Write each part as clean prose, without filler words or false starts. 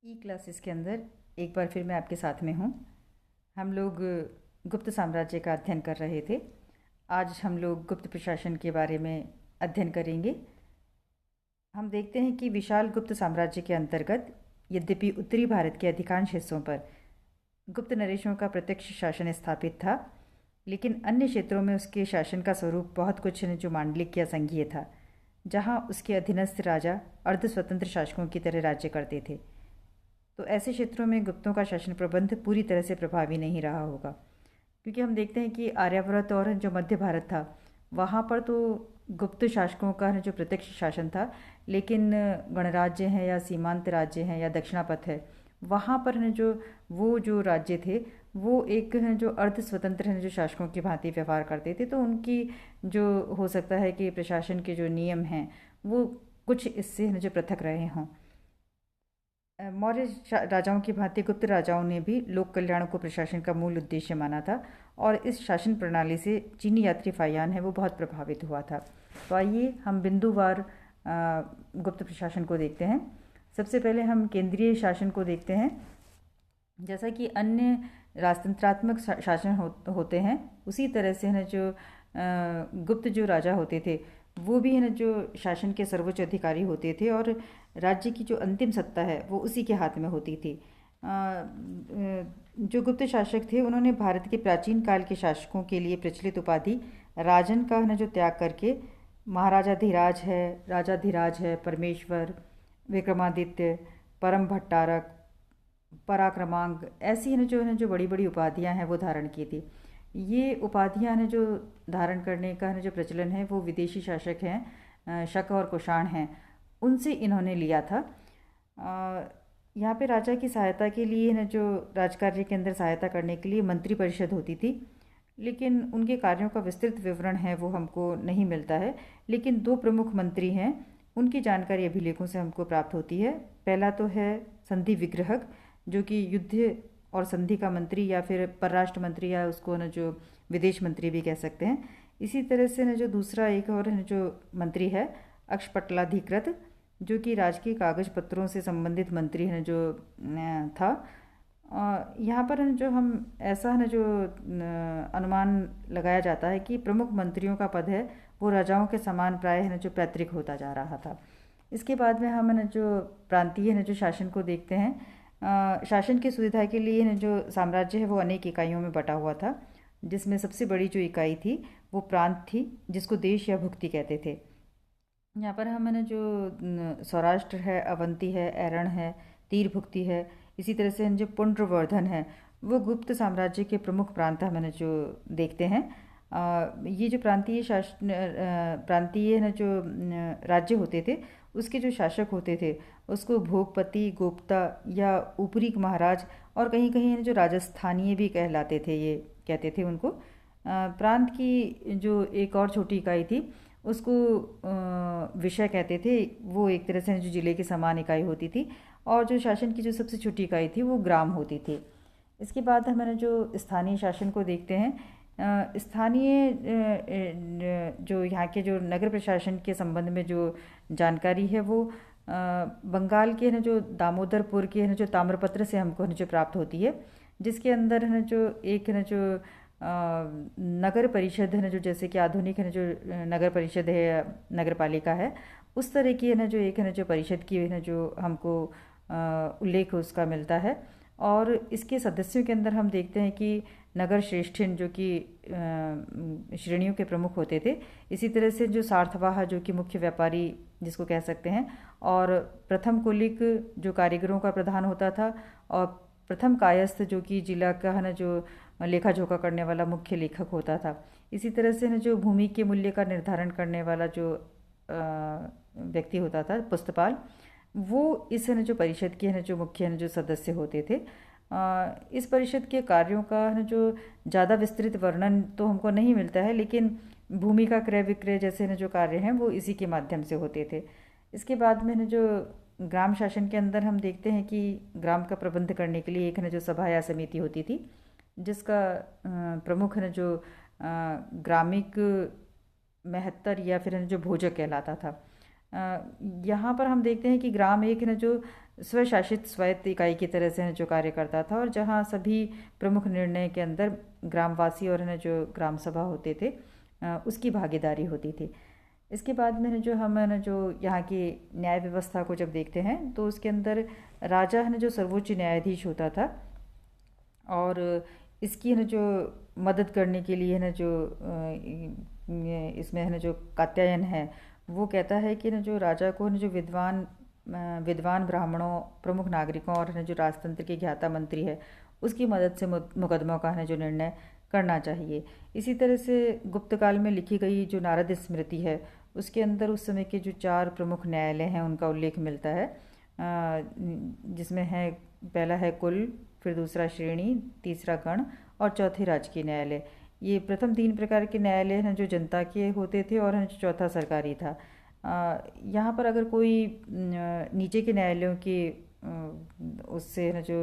ई classes के अंदर एक बार फिर मैं आपके साथ में हूँ। हम लोग गुप्त साम्राज्य का अध्ययन कर रहे थे। आज हम लोग गुप्त प्रशासन के बारे में अध्ययन करेंगे। हम देखते हैं कि विशाल गुप्त साम्राज्य के अंतर्गत यद्यपि उत्तरी भारत के अधिकांश हिस्सों पर गुप्त नरेशों का प्रत्यक्ष शासन स्थापित था, लेकिन अन्य क्षेत्रों में उसके शासन का स्वरूप बहुत कुछ जो मांडलिक या संघीय था, जहाँ उसके अधीनस्थ राजा अर्ध स्वतंत्र शासकों की तरह राज्य करते थे। तो ऐसे क्षेत्रों में गुप्तों का शासन प्रबंध पूरी तरह से प्रभावी नहीं रहा होगा, क्योंकि हम देखते हैं कि आर्यावर्त और जो मध्य भारत था वहाँ पर तो गुप्त शासकों का जो प्रत्यक्ष शासन था, लेकिन गणराज्य हैं या सीमांत राज्य हैं या दक्षिणापथ है, वहाँ पर है जो वो जो राज्य थे वो एक है जो अर्ध स्वतंत्र है जो शासकों की भांति व्यवहार करते थे। तो उनकी जो हो सकता है कि प्रशासन के जो नियम हैं वो कुछ इससे जो पृथक रहे हों। मौर्य राजाओं की भांति गुप्त राजाओं ने भी लोक कल्याण को प्रशासन का मूल उद्देश्य माना था, और इस शासन प्रणाली से चीनी यात्री फायान है वो बहुत प्रभावित हुआ था। तो आइए हम बिंदुवार गुप्त प्रशासन को देखते हैं। सबसे पहले हम केंद्रीय शासन को देखते हैं। जैसा कि अन्य राजतंत्रात्मक शासन होते हैं, उसी तरह से है ना जो गुप्त जो राजा होते थे वो भी है ना जो शासन के सर्वोच्च अधिकारी होते थे, और राज्य की जो अंतिम सत्ता है वो उसी के हाथ में होती थी। जो गुप्त शासक थे उन्होंने भारत के प्राचीन काल के शासकों के लिए प्रचलित उपाधि राजन का है ना जो त्याग करके महाराजाधिराज है, राजाधिराज है, परमेश्वर, विक्रमादित्य, परम भट्टारक, पराक्रमांग, ऐसी है जो बड़ी बड़ी उपाधियां हैं वो धारण की थी। ये उपाधियां हैं जो धारण करने का है जो प्रचलन है वो विदेशी शासक हैं, शक और कुषाण हैं, उनसे इन्होंने लिया था। यहाँ पे राजा की सहायता के लिए ना जो राजकार्य के अंदर सहायता करने के लिए मंत्री परिषद होती थी, लेकिन उनके कार्यों का विस्तृत विवरण है वो हमको नहीं मिलता है। लेकिन दो प्रमुख मंत्री हैं, उनकी जानकारी अभिलेखों से हमको प्राप्त होती है। पहला तो है संधि विग्रहक, जो कि युद्ध और संधि का मंत्री या फिर परराष्ट्र मंत्री, या उसको ना जो विदेश मंत्री भी कह सकते हैं। इसी तरह से न जो दूसरा एक और जो मंत्री है अक्षपटलाधिकृत, जो कि राजकीय कागज पत्रों से संबंधित मंत्री है जो था। यहाँ पर जो हम ऐसा है जो अनुमान लगाया जाता है कि प्रमुख मंत्रियों का पद है वो राजाओं के समान प्राय है जो पैतृक होता जा रहा था। इसके बाद में हम न जो प्रांतीय न जो शासन को देखते हैं। शासन की सुविधा के लिए न जो साम्राज्य है वो अनेक इकाइयों में बटा हुआ था, जिसमें सबसे बड़ी जो इकाई थी वो प्रांत थी, जिसको देश या भुक्ति कहते थे। यहाँ पर हम न जो सौराष्ट्र है, अवंती है, ऐरण है, तीर भुक्ति है, इसी तरह से जो पुंड्रवर्धन है वो गुप्त साम्राज्य के प्रमुख प्रांत हम जो देखते हैं। ये जो प्रांतीय न जो राज्य होते थे उसके जो शासक होते थे उसको भोगपति, गोप्ता या ऊपरी महाराज, और कहीं कहीं जो राजस्थानीय भी कहलाते थे, ये कहते थे उनको। प्रांत की जो एक और छोटी इकाई थी उसको विषय कहते थे, वो एक तरह से जो जिले के समान इकाई होती थी, और जो शासन की जो सबसे छोटी इकाई थी वो ग्राम होती थी। इसके बाद हमारे जो स्थानीय शासन को देखते हैं। स्थानीय जो यहाँ के जो नगर प्रशासन के संबंध में जो जानकारी है वो बंगाल के न जो दामोदरपुर के न जो ताम्रपत्र से हमको न जो प्राप्त होती है, जिसके अंदर न जो एक न जो नगर परिषद है न जो, जैसे कि आधुनिक है न जो नगर परिषद है या नगर पालिका है, उस तरह की है न जो एक है न जो परिषद की है न जो हमको उल्लेख उसका मिलता है। और इसके सदस्यों के अंदर हम देखते हैं कि नगर श्रेष्ठिन जो कि श्रेणियों के प्रमुख होते थे, इसी तरह से जो सार्थवाह जो कि मुख्य व्यापारी जिसको कह सकते हैं, और प्रथम कुलिक जो कारीगरों का प्रधान होता था, और प्रथम कायस्थ जो कि जिला का है ना जो लेखा जोखा करने वाला मुख्य लेखक होता था। इसी तरह से न जो भूमि के मूल्य का निर्धारण करने वाला जो व्यक्ति होता था पुस्तपाल, वो इस न जो परिषद के न जो मुख्य न जो सदस्य होते थे। इस परिषद के कार्यों का न जो ज़्यादा विस्तृत वर्णन तो हमको नहीं मिलता है, लेकिन भूमि का क्रय विक्रय जैसे न जो कार्य हैं वो इसी के माध्यम से होते थे। इसके बाद में न जो ग्राम शासन के अंदर हम देखते हैं कि ग्राम का प्रबंध करने के लिए एक न जो सभा या समिति होती थी, जिसका प्रमुख न जो ग्रामिक महत्तर या फिर जो भोजक कहलाता था। यहाँ पर हम देखते हैं कि ग्राम एक न जो स्वशासित स्वायत्त इकाई की तरह से न जो कार्य करता था, और जहाँ सभी प्रमुख निर्णय के अंदर ग्रामवासी और न जो ग्राम सभा होते थे उसकी भागीदारी होती थी। इसके बाद में न जो हम न जो यहाँ की न्याय व्यवस्था को जब देखते हैं तो उसके अंदर राजा है न जो सर्वोच्च न्यायाधीश होता था, और इसकी है न जो मदद करने के लिए है न जो इसमें है न जो कात्यायन है वो कहता है कि न जो राजा को न जो विद्वान ब्राह्मणों, प्रमुख नागरिकों और न जो राजतंत्र के ज्ञाता मंत्री है उसकी मदद से मुकदमों का है जो निर्णय करना चाहिए। इसी तरह से गुप्त काल में लिखी गई जो नारद स्मृति है उसके अंदर उस समय के जो 4 प्रमुख न्यायालय हैं उनका उल्लेख मिलता है, जिसमें है पहला है कुल, फिर दूसरा श्रेणी, तीसरा गण और चौथे राजकीय न्यायालय। ये प्रथम 3 प्रकार के न्यायालय हैं जो जनता के होते थे, और चौथा सरकारी था। यहाँ पर अगर कोई नीचे के न्यायालयों की उससे न जो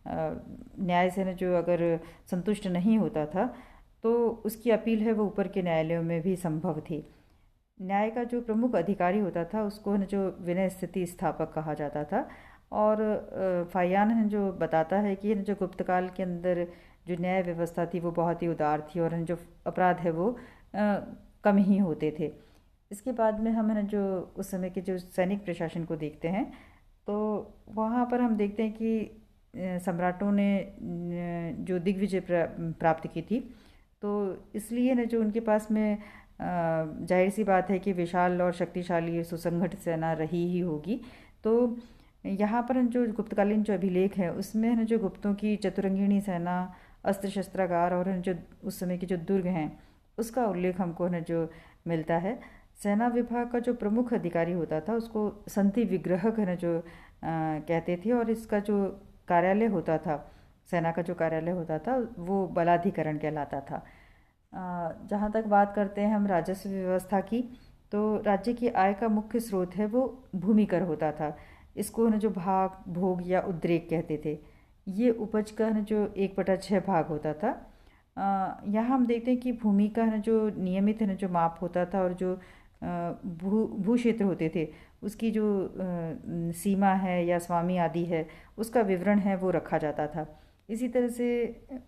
न्याय से न जो अगर संतुष्ट नहीं होता था तो उसकी अपील है वो ऊपर के न्यायालयों में भी संभव थी। न्याय का जो प्रमुख अधिकारी होता था उसको न जो विनय स्थिति स्थापक कहा जाता था, और फायान है जो बताता है कि जो गुप्तकाल के अंदर जो न्याय व्यवस्था थी वो बहुत ही उदार थी, और जो अपराध है वो कम ही होते थे। इसके बाद में हम जो उस समय के जो सैनिक प्रशासन को देखते हैं तो वहाँ पर हम देखते हैं कि सम्राटों ने जो दिग्विजय प्राप्त की थी, तो इसलिए न जो उनके पास में जाहिर सी बात है कि विशाल और शक्तिशाली सुसंगठित सेना रही ही होगी। तो यहाँ पर जो गुप्तकालीन जो अभिलेख है उसमें न जो गुप्तों की चतुरंगिणी सेना, अस्त्र शस्त्रागार और जो उस समय के जो दुर्ग हैं उसका उल्लेख हमको न जो मिलता है। सेना विभाग का जो प्रमुख अधिकारी होता था उसको संधि विग्रहक है न जो कहते थे, और इसका जो कार्यालय होता था, सेना का जो कार्यालय होता था वो बलाधिकरण कहलाता था। जहाँ तक बात करते हैं हम राजस्व व्यवस्था की, तो राज्य की आय का मुख्य स्रोत है वो भूमि कर होता था। इसको न जो भाग, भोग या उद्रेक कहते थे। ये उपज का न जो 1/6 भाग होता था। यहाँ हम देखते हैं कि भूमि का न जो नियमित है न जो माप होता था, और जो भू क्षेत्र होते थे उसकी जो सीमा है या स्वामी आदि है उसका विवरण है वो रखा जाता था। इसी तरह से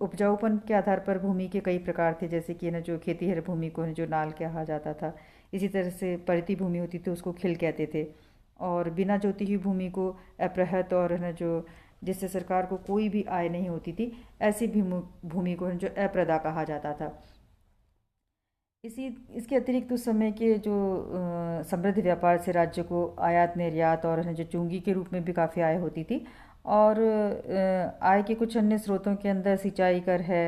उपजाऊपन के आधार पर भूमि के कई प्रकार थे, जैसे कि न जो खेतीहर भूमि को जो नाल कहा जाता था। इसी तरह से परिति भूमि होती थी उसको खिल कहते थे, और बिना जोती हुई भूमि को अपृहत, और न जो जिससे सरकार को कोई भी आय नहीं होती थी ऐसी भी भूमि को जो अप्रदा कहा जाता था। इसके अतिरिक्त उस समय के जो समृद्ध व्यापार से राज्य को आयात निर्यात और जो चूंगी के रूप में भी काफ़ी आय होती थी, और आय के कुछ अन्य स्रोतों के अंदर सिंचाई कर है,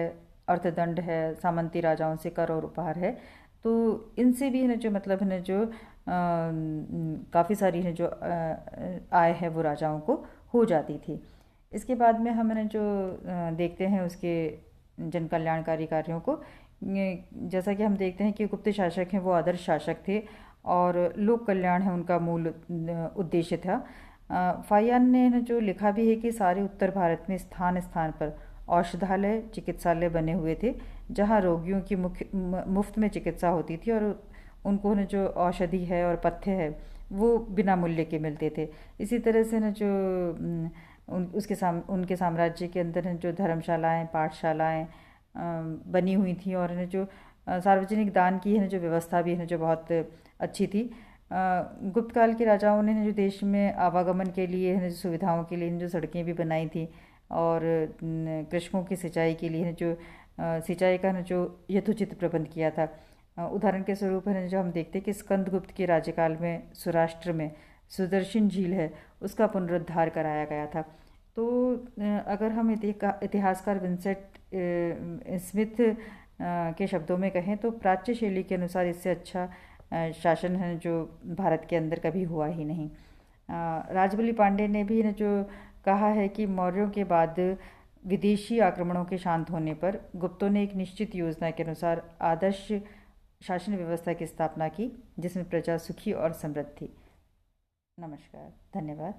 अर्थदंड है, सामंती राजाओं से कर और उपहार है। तो इनसे भी है जो मतलब है जो काफ़ी सारी है जो आय है वो राजाओं को हो जाती थी। इसके बाद में हम जो देखते हैं उसके जन कल्याणकारी कार्यों को, जैसा कि हम देखते हैं कि गुप्त शासक हैं वो आदर्श शासक थे, और लोक कल्याण है उनका मूल उद्देश्य था। फायान ने जो लिखा भी है कि सारे उत्तर भारत में स्थान स्थान पर औषधालय, चिकित्सालय बने हुए थे, जहां रोगियों की मुफ्त में चिकित्सा होती थी, और उनको न जो औषधि है और पथ्य है वो बिना मूल्य के मिलते थे। इसी तरह से न जो उनके साम्राज्य के अंदर जो धर्मशालाएं, पाठशालाएं बनी हुई थी, और न जो सार्वजनिक दान की है न जो व्यवस्था भी है न जो बहुत अच्छी थी। गुप्त काल के राजाओं ने जो देश में आवागमन के लिए है जो सुविधाओं के लिए जो सड़कें भी बनाई थी, और कृषकों की सिंचाई के लिए जो सिंचाई का न जो यथोचित प्रबंध किया था। उदाहरण के स्वरूप है जो हम देखते हैं कि स्कंदगुप्त के राज्यकाल में सौराष्ट्र में सुदर्शन झील है उसका पुनरुद्धार कराया गया था। तो अगर हम इतिहासकार विंसेंट स्मिथ के शब्दों में कहें तो प्राच्य शैली के अनुसार इससे अच्छा शासन है जो भारत के अंदर कभी हुआ ही नहीं। राजबली पांडे ने भी न जो कहा है कि मौर्यों के बाद विदेशी आक्रमणों के शांत होने पर गुप्तों ने एक निश्चित योजना के अनुसार आदर्श शासन व्यवस्था की स्थापना की, जिसमें प्रजा सुखी और समृद्ध थी। नमस्कार, धन्यवाद।